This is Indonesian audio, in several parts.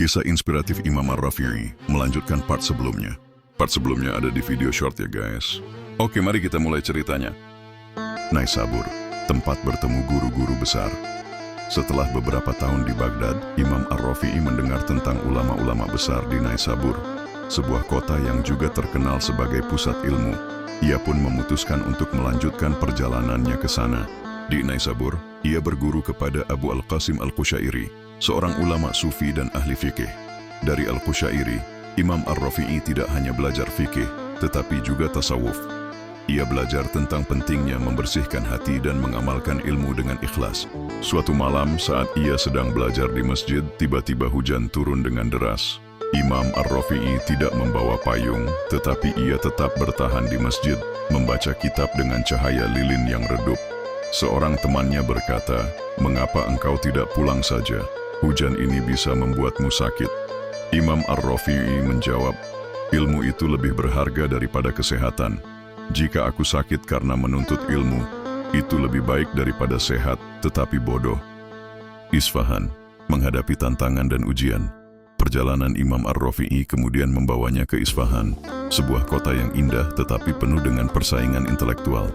Kisah inspiratif Imam Ar-Rafi'i melanjutkan part sebelumnya. Part sebelumnya ada di video short ya guys. Oke, mari kita mulai ceritanya. Naisabur, tempat bertemu guru-guru besar. Setelah beberapa tahun di Baghdad, Imam Ar-Rafi'i mendengar tentang ulama-ulama besar di Naisabur, sebuah kota yang juga terkenal sebagai pusat ilmu. Ia pun memutuskan untuk melanjutkan perjalanannya ke sana. Di Naisabur, ia berguru kepada Abu Al-Qasim Al-Qushairi, seorang ulama sufi dan ahli fikih. Dari Al-Qushairi, Imam Ar-Rafi'i tidak hanya belajar fikih, tetapi juga tasawuf. Ia belajar tentang pentingnya membersihkan hati dan mengamalkan ilmu dengan ikhlas. Suatu malam saat ia sedang belajar di masjid, tiba-tiba hujan turun dengan deras. Imam Ar-Rafi'i tidak membawa payung, tetapi ia tetap bertahan di masjid, membaca kitab dengan cahaya lilin yang redup. Seorang temannya berkata, "Mengapa engkau tidak pulang saja? Hujan ini bisa membuatmu sakit." Imam Ar-Rafi'i menjawab, "Ilmu itu lebih berharga daripada kesehatan. Jika aku sakit karena menuntut ilmu, itu lebih baik daripada sehat tetapi bodoh." Isfahan, menghadapi tantangan dan ujian. Perjalanan Imam Ar-Rafi'i kemudian membawanya ke Isfahan, sebuah kota yang indah tetapi penuh dengan persaingan intelektual.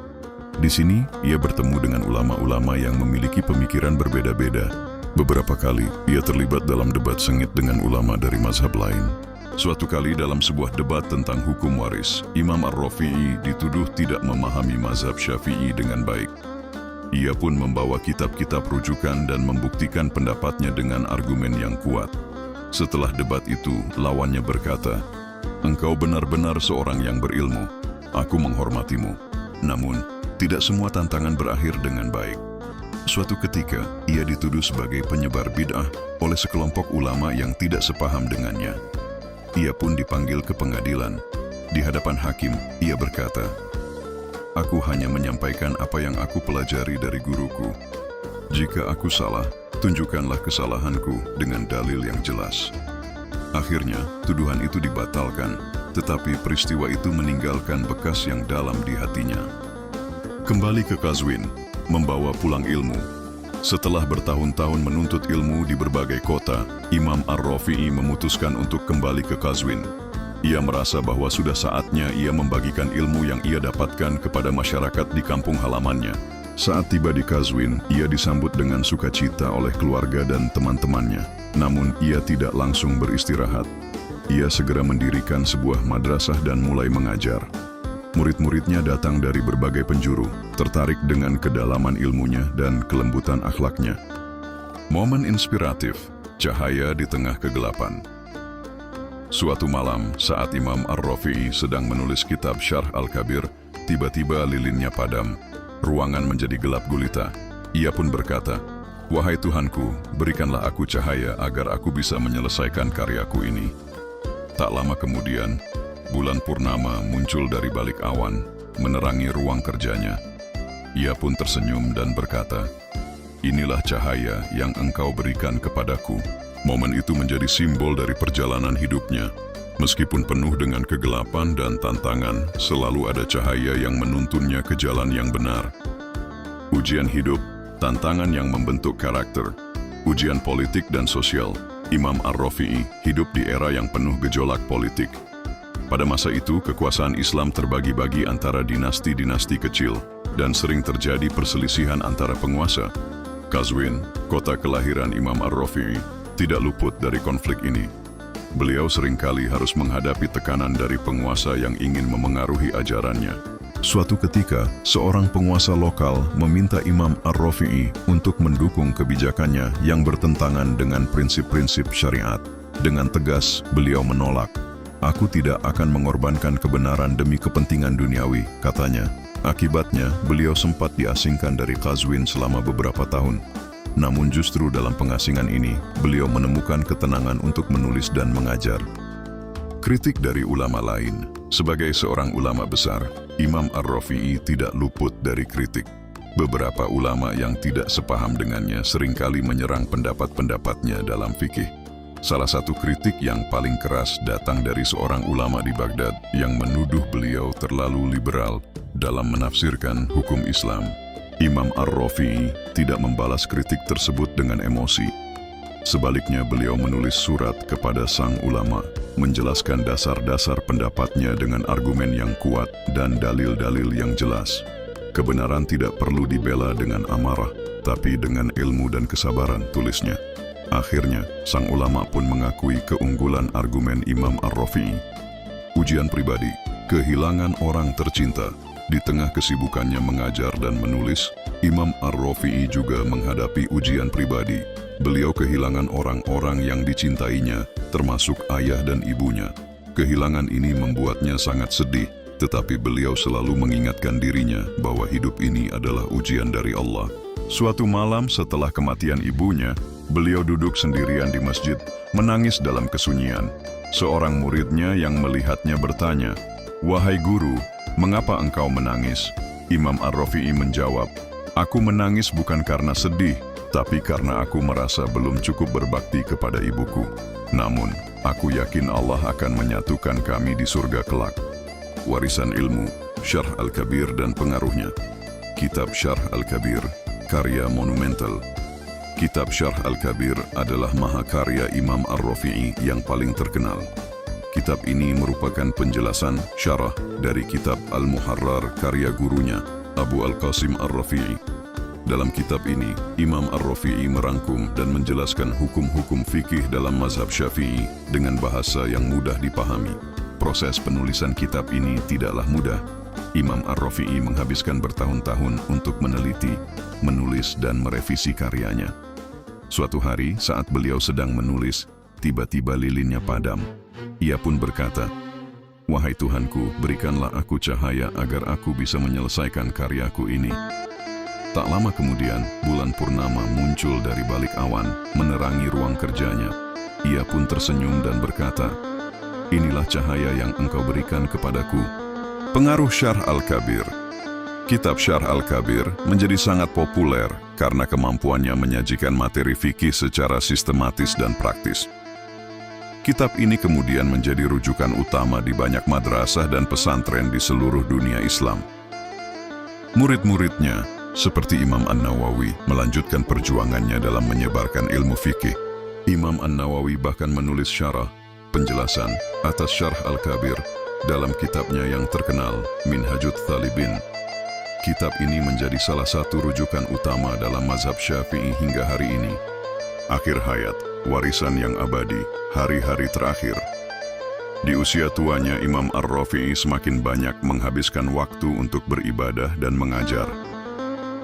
Di sini, ia bertemu dengan ulama-ulama yang memiliki pemikiran berbeda-beda. Beberapa kali, ia terlibat dalam debat sengit dengan ulama dari mazhab lain. Suatu kali dalam sebuah debat tentang hukum waris, Imam Ar-Rafi'i dituduh tidak memahami mazhab Syafi'i dengan baik. Ia pun membawa kitab-kitab rujukan dan membuktikan pendapatnya dengan argumen yang kuat. Setelah debat itu, lawannya berkata, "Engkau benar-benar seorang yang berilmu. Aku menghormatimu. Namun, tidak semua tantangan berakhir dengan baik." Suatu ketika, ia dituduh sebagai penyebar bid'ah oleh sekelompok ulama yang tidak sepaham dengannya. Ia pun dipanggil ke pengadilan. Di hadapan hakim, ia berkata, "Aku hanya menyampaikan apa yang aku pelajari dari guruku. Jika aku salah, tunjukkanlah kesalahanku dengan dalil yang jelas." Akhirnya, tuduhan itu dibatalkan, tetapi peristiwa itu meninggalkan bekas yang dalam di hatinya. Kembali ke Qazwin, membawa pulang ilmu. Setelah bertahun-tahun menuntut ilmu di berbagai kota, Imam Ar-Rafi'i memutuskan untuk kembali ke Qazwin. Ia merasa bahwa sudah saatnya ia membagikan ilmu yang ia dapatkan kepada masyarakat di kampung halamannya. Saat tiba di Qazwin, ia disambut dengan sukacita oleh keluarga dan teman-temannya. Namun, ia tidak langsung beristirahat. Ia segera mendirikan sebuah madrasah dan mulai mengajar. Murid-muridnya datang dari berbagai penjuru, tertarik dengan kedalaman ilmunya dan kelembutan akhlaknya. Momen inspiratif, cahaya di tengah kegelapan. Suatu malam, saat Imam Ar-Rafi'i sedang menulis kitab Syarh Al-Kabir, tiba-tiba lilinnya padam. Ruangan menjadi gelap gulita. Ia pun berkata, "Wahai Tuhanku, berikanlah aku cahaya agar aku bisa menyelesaikan karyaku ini." Tak lama kemudian, bulan purnama muncul dari balik awan, menerangi ruang kerjanya. Ia pun tersenyum dan berkata, "Inilah cahaya yang engkau berikan kepadaku." Momen itu menjadi simbol dari perjalanan hidupnya. Meskipun penuh dengan kegelapan dan tantangan, selalu ada cahaya yang menuntunnya ke jalan yang benar. Ujian hidup, tantangan yang membentuk karakter, ujian politik dan sosial. Imam Ar-Rafi'i hidup di era yang penuh gejolak politik. Pada masa itu, kekuasaan Islam terbagi-bagi antara dinasti-dinasti kecil dan sering terjadi perselisihan antara penguasa. Qazwin, kota kelahiran Imam Ar-Rafi'i, tidak luput dari konflik ini. Beliau seringkali harus menghadapi tekanan dari penguasa yang ingin memengaruhi ajarannya. Suatu ketika, seorang penguasa lokal meminta Imam Ar-Rafi'i untuk mendukung kebijakannya yang bertentangan dengan prinsip-prinsip syariat. Dengan tegas, beliau menolak. "Aku tidak akan mengorbankan kebenaran demi kepentingan duniawi," katanya. Akibatnya, beliau sempat diasingkan dari Qazwin selama beberapa tahun. Namun justru dalam pengasingan ini, beliau menemukan ketenangan untuk menulis dan mengajar. Kritik dari ulama lain. Sebagai seorang ulama besar, Imam Ar-Rafi'i tidak luput dari kritik. Beberapa ulama yang tidak sepaham dengannya seringkali menyerang pendapat-pendapatnya dalam fikih. Salah satu kritik yang paling keras datang dari seorang ulama di Baghdad yang menuduh beliau terlalu liberal dalam menafsirkan hukum Islam. Imam Ar-Rafi'i tidak membalas kritik tersebut dengan emosi. Sebaliknya beliau menulis surat kepada sang ulama, menjelaskan dasar-dasar pendapatnya dengan argumen yang kuat dan dalil-dalil yang jelas. Kebenaran tidak perlu dibela dengan amarah, tapi dengan ilmu dan kesabaran, tulisnya. Akhirnya, sang ulama pun mengakui keunggulan argumen Imam Ar-Rafi'i. Ujian pribadi, kehilangan orang tercinta. Di tengah kesibukannya mengajar dan menulis, Imam Ar-Rafi'i juga menghadapi ujian pribadi. Beliau kehilangan orang-orang yang dicintainya, termasuk ayah dan ibunya. Kehilangan ini membuatnya sangat sedih, tetapi beliau selalu mengingatkan dirinya bahwa hidup ini adalah ujian dari Allah. Suatu malam setelah kematian ibunya, beliau duduk sendirian di masjid, menangis dalam kesunyian. Seorang muridnya yang melihatnya bertanya, "Wahai guru, mengapa engkau menangis?" Imam Ar-Rafi'i menjawab, "Aku menangis bukan karena sedih, tapi karena aku merasa belum cukup berbakti kepada ibuku. Namun, aku yakin Allah akan menyatukan kami di surga kelak." Warisan ilmu, Syarh Al-Kabir dan pengaruhnya. Kitab Syarh Al-Kabir, karya monumental. Kitab Syarh Al-Kabir adalah mahakarya Imam Ar-Rafi'i yang paling terkenal. Kitab ini merupakan penjelasan syarah dari kitab Al-Muharrar karya gurunya, Abu Al-Qasim Ar-Rafi'i. Dalam kitab ini, Imam Ar-Rafi'i merangkum dan menjelaskan hukum-hukum fikih dalam mazhab Syafi'i dengan bahasa yang mudah dipahami. Proses penulisan kitab ini tidaklah mudah. Imam Ar-Rafi'i menghabiskan bertahun-tahun untuk meneliti, menulis, dan merevisi karyanya. Suatu hari, saat beliau sedang menulis, tiba-tiba lilinnya padam. Ia pun berkata, "Wahai Tuhanku, berikanlah aku cahaya agar aku bisa menyelesaikan karyaku ini." Tak lama kemudian, bulan purnama muncul dari balik awan, menerangi ruang kerjanya. Ia pun tersenyum dan berkata, "Inilah cahaya yang engkau berikan kepadaku." Pengaruh Syarh Al-Kabir. Kitab Syarh Al-Kabir menjadi sangat populer karena kemampuannya menyajikan materi fikih secara sistematis dan praktis. Kitab ini kemudian menjadi rujukan utama di banyak madrasah dan pesantren di seluruh dunia Islam. Murid-muridnya, seperti Imam An-Nawawi, melanjutkan perjuangannya dalam menyebarkan ilmu fikih. Imam An-Nawawi bahkan menulis syarah, penjelasan atas Syarh Al-Kabir dalam kitabnya yang terkenal, Minhajut Thalibin. Kitab ini menjadi salah satu rujukan utama dalam mazhab Syafi'i hingga hari ini. Akhir hayat, warisan yang abadi, hari-hari terakhir. Di usia tuanya, Imam Ar-Rafi'i semakin banyak menghabiskan waktu untuk beribadah dan mengajar.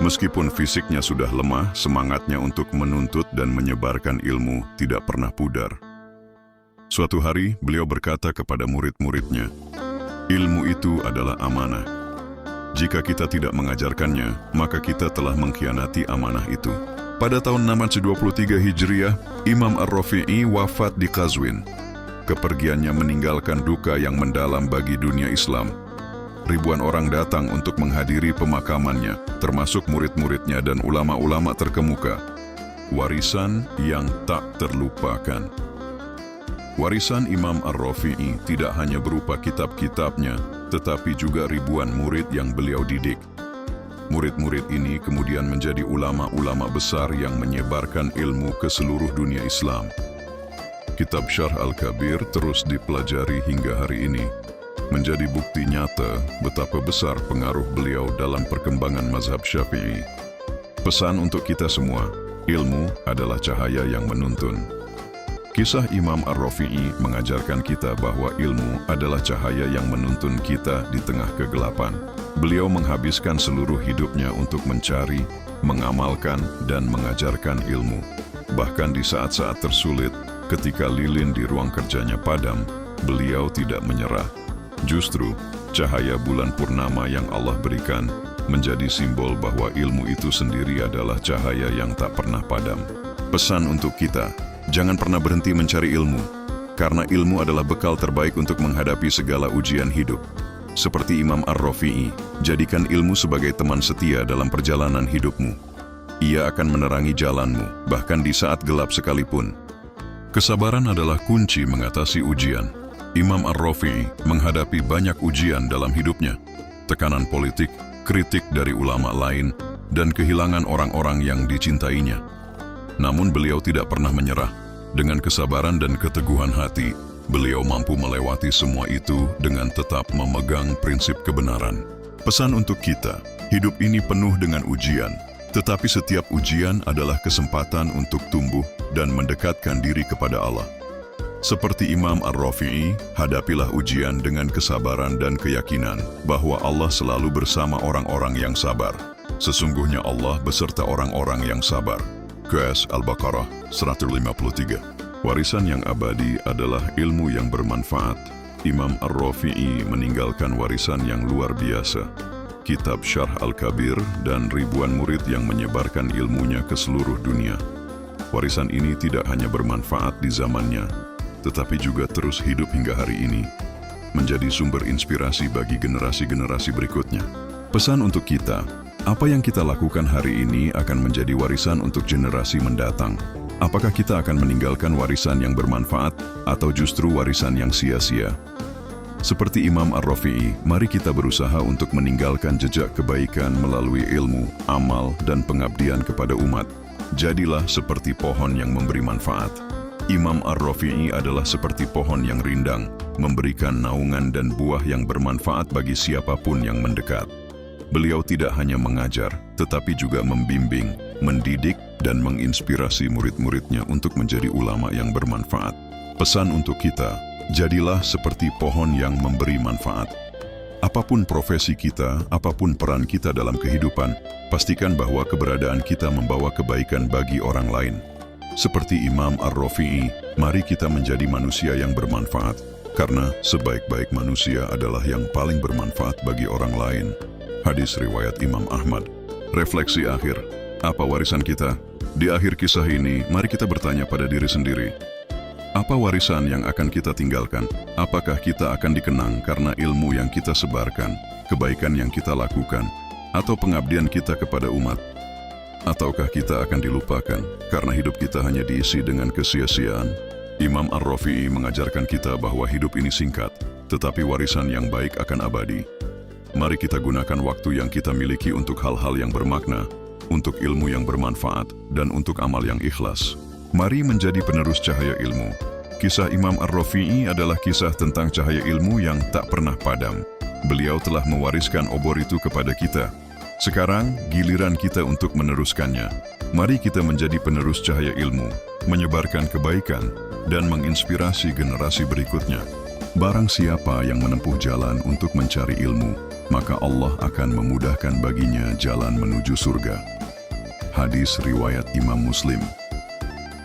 Meskipun fisiknya sudah lemah, semangatnya untuk menuntut dan menyebarkan ilmu tidak pernah pudar. Suatu hari, beliau berkata kepada murid-muridnya, "Ilmu itu adalah amanah. Jika kita tidak mengajarkannya, maka kita telah mengkhianati amanah itu." Pada tahun 623 Hijriah, Imam Ar-Rafi'i wafat di Qazwin. Kepergiannya meninggalkan duka yang mendalam bagi dunia Islam. Ribuan orang datang untuk menghadiri pemakamannya, termasuk murid-muridnya dan ulama-ulama terkemuka. Warisan yang tak terlupakan. Warisan Imam Ar-Rafi'i tidak hanya berupa kitab-kitabnya, tetapi juga ribuan murid yang beliau didik. Murid-murid ini kemudian menjadi ulama-ulama besar yang menyebarkan ilmu ke seluruh dunia Islam. Kitab Syarh Al-Kabir terus dipelajari hingga hari ini, menjadi bukti nyata betapa besar pengaruh beliau dalam perkembangan mazhab Syafi'i. Pesan untuk kita semua, ilmu adalah cahaya yang menuntun. Kisah Imam Ar-Rafi'i mengajarkan kita bahwa ilmu adalah cahaya yang menuntun kita di tengah kegelapan. Beliau menghabiskan seluruh hidupnya untuk mencari, mengamalkan, dan mengajarkan ilmu. Bahkan di saat-saat tersulit, ketika lilin di ruang kerjanya padam, beliau tidak menyerah. Justru, cahaya bulan purnama yang Allah berikan menjadi simbol bahwa ilmu itu sendiri adalah cahaya yang tak pernah padam. Pesan untuk kita, jangan pernah berhenti mencari ilmu, karena ilmu adalah bekal terbaik untuk menghadapi segala ujian hidup. Seperti Imam Ar-Rafi'i, jadikan ilmu sebagai teman setia dalam perjalanan hidupmu. Ia akan menerangi jalanmu, bahkan di saat gelap sekalipun. Kesabaran adalah kunci mengatasi ujian. Imam Ar-Rafi'i menghadapi banyak ujian dalam hidupnya, tekanan politik, kritik dari ulama lain, dan kehilangan orang-orang yang dicintainya. Namun beliau tidak pernah menyerah. Dengan kesabaran dan keteguhan hati, beliau mampu melewati semua itu dengan tetap memegang prinsip kebenaran. Pesan untuk kita, hidup ini penuh dengan ujian, tetapi setiap ujian adalah kesempatan untuk tumbuh dan mendekatkan diri kepada Allah. Seperti Imam Ar-Rafi'i, hadapilah ujian dengan kesabaran dan keyakinan bahwa Allah selalu bersama orang-orang yang sabar. Sesungguhnya Allah beserta orang-orang yang sabar. QS Al-Baqarah 153. Warisan yang abadi adalah ilmu yang bermanfaat. Imam Ar-Rafi'i meninggalkan warisan yang luar biasa. Kitab Syarh Al-Kabir dan ribuan murid yang menyebarkan ilmunya ke seluruh dunia. Warisan ini tidak hanya bermanfaat di zamannya, tetapi juga terus hidup hingga hari ini, menjadi sumber inspirasi bagi generasi-generasi berikutnya. Pesan untuk kita, apa yang kita lakukan hari ini akan menjadi warisan untuk generasi mendatang. Apakah kita akan meninggalkan warisan yang bermanfaat atau justru warisan yang sia-sia? Seperti Imam Ar-Rafi'i, mari kita berusaha untuk meninggalkan jejak kebaikan melalui ilmu, amal, dan pengabdian kepada umat. Jadilah seperti pohon yang memberi manfaat. Imam Ar-Rafi'i adalah seperti pohon yang rindang, memberikan naungan dan buah yang bermanfaat bagi siapapun yang mendekat. Beliau tidak hanya mengajar, tetapi juga membimbing, mendidik, dan menginspirasi murid-muridnya untuk menjadi ulama yang bermanfaat. Pesan untuk kita, jadilah seperti pohon yang memberi manfaat. Apapun profesi kita, apapun peran kita dalam kehidupan, pastikan bahwa keberadaan kita membawa kebaikan bagi orang lain. Seperti Imam Ar-Rafi'i, mari kita menjadi manusia yang bermanfaat, karena sebaik-baik manusia adalah yang paling bermanfaat bagi orang lain. Hadis riwayat Imam Ahmad. Refleksi akhir, apa warisan kita? Di akhir kisah ini, mari kita bertanya pada diri sendiri. Apa warisan yang akan kita tinggalkan? Apakah kita akan dikenang karena ilmu yang kita sebarkan, kebaikan yang kita lakukan, atau pengabdian kita kepada umat? Ataukah kita akan dilupakan karena hidup kita hanya diisi dengan kesia-siaan? Imam Ar-Rafi'i mengajarkan kita bahwa hidup ini singkat, tetapi warisan yang baik akan abadi. Mari kita gunakan waktu yang kita miliki untuk hal-hal yang bermakna, untuk ilmu yang bermanfaat, dan untuk amal yang ikhlas. Mari menjadi penerus cahaya ilmu. Kisah Imam Ar-Rafi'i adalah kisah tentang cahaya ilmu yang tak pernah padam. Beliau telah mewariskan obor itu kepada kita. Sekarang, giliran kita untuk meneruskannya. Mari kita menjadi penerus cahaya ilmu, menyebarkan kebaikan, dan menginspirasi generasi berikutnya. Barang siapa yang menempuh jalan untuk mencari ilmu, maka Allah akan memudahkan baginya jalan menuju surga. Hadis riwayat Imam Muslim.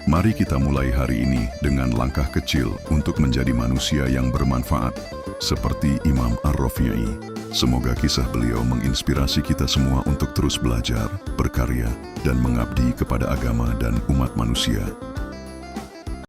Mari kita mulai hari ini dengan langkah kecil untuk menjadi manusia yang bermanfaat, seperti Imam Ar-Rafi'i. Semoga kisah beliau menginspirasi kita semua untuk terus belajar, berkarya, dan mengabdi kepada agama dan umat manusia.